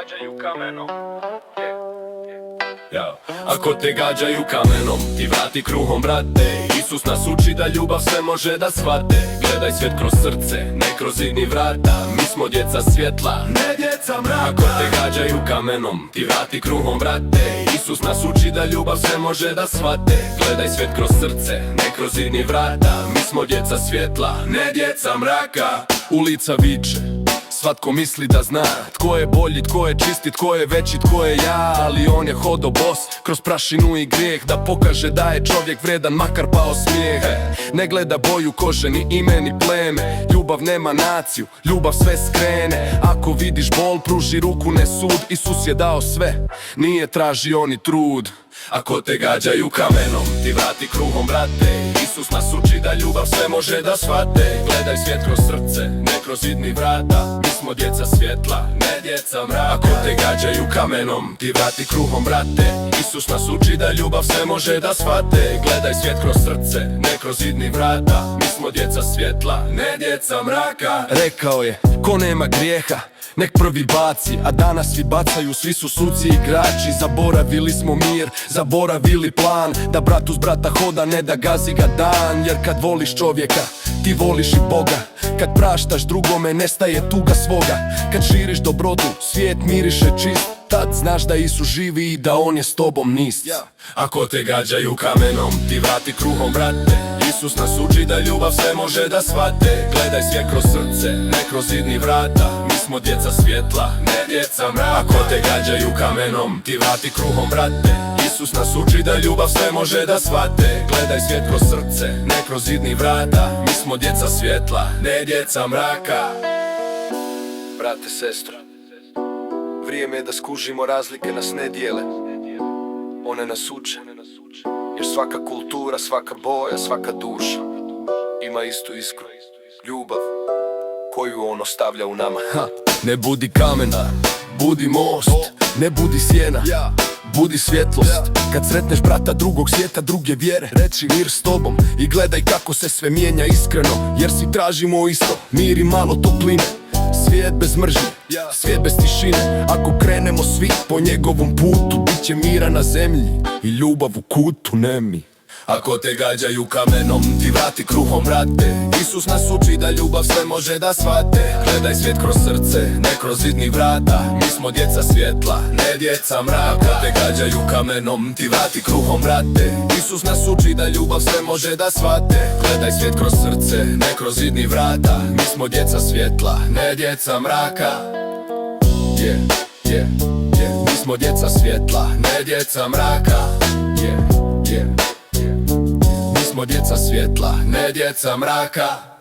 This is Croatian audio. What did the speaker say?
gađaju kamenom. Ako te gađaju kamenom, ti vrati kruhom, brate. Isus nas uči da ljubav sve može da shvate. Gledaj svijet kroz srce, ne kroz zidni vrata. Mi smo djeca svjetla, ne djeca mraka. Ako te gađaju kamenom, ti vrati kruhom, brate. Isus nas uči da ljubav sve može da shvate. Gledaj svijet kroz srce, ne kroz zidni vrata. Mi smo djeca svjetla, ne djeca mraka. Ulica viče, svatko misli da zna tko je bolji, tko je čisti, tko je veći, tko je ja. Ali on je hodo bos kroz prašinu i grijeh, da pokaže da je čovjek vredan makar pao smijeh. Ne gleda boju kože, ni ime, ni pleme. Ljubav nema naciju, ljubav sve skrene. Ako vidiš bol, pruži ruku, ne sud. Isus je dao sve, nije tražio ni trud. Ako te gađaju kamenom, ti vrati kruhom, brate. Isus nas uči da ljubav sve može da shvate. Gledaj svijet kroz srce, ne kroz zidni vrata. Mi smo djeca svjetla, ne djeca mraka. Ako te gađaju kamenom, ti vrati kruhom, brate. Isus nas uči da ljubav sve može da shvate. Gledaj svijet kroz srce, ne kroz zidni vrata. Mi smo djeca svjetla, ne djeca mraka. Rekao je, ko nema grijeha, nek prvi baci, a danas svi bacaju, svi su suci i igrači. Zaboravili smo mir, zaboravili plan, da brat uz brata hoda, ne da gazi ga dan. Jer kad voliš čovjeka, ti voliš i Boga. Kad praštaš drugome, nestaje tuga svoga. Kad širiš dobrotu, svijet miriše čist. Tad znaš da Isus živi i da on je s tobom nist. Ako te gađaju kamenom, ti vrati kruhom, brate. Isus nas uči da ljubav sve može da shvate. Gledaj svijet kroz srce, ne kroz zidni vrata. Mi smo djeca svjetla, ne djeca mraka. Ako te gađaju kamenom, ti vrati kruhom, brate. Isus nas uči da ljubav sve može da shvate. Gledaj svijet kroz srce, ne kroz zidni vrata. Mi smo djeca svjetla, ne djeca mraka. Brate, sestro, vrijeme je da skužimo, razlike nas ne dijele. One nas uče, jer svaka kultura, svaka boja, svaka duša ima istu iskru, ljubav koju on ostavlja u nama. Ne budi kamena, budi most. Ne budi sjena, budi svjetlost. Kad sretneš brata drugog svijeta, druge vjere, reci mir s tobom i gledaj kako se sve mijenja iskreno. Jer si tražimo isto, mir i malo topline. Svijet bez mržnje, svijet bez tišine. Ako krenemo svi po njegovom putu, bit će mira na zemlji i ljubav u kutu, ne mi. Ako te gađaju kamenom, ti vrati kruhom, brate. Isus nas uči da ljubav sve može da shvate. Gledaj svijet kroz srce, ne kroz zidni vrata. Mi smo djeca svjetla, ne djeca mraka. Ako te gađaju kamenom, ti vrati kruhom, brate. Isus nas uči da ljubav sve može da shvate. Gledaj svijet kroz srce, ne kroz zidni vrata. Mi smo djeca svjetla, ne djeca mraka. Mi smo djeca svjetla, ne djeca mraka. Mi smo djeca svjetla, ne djeca mraka.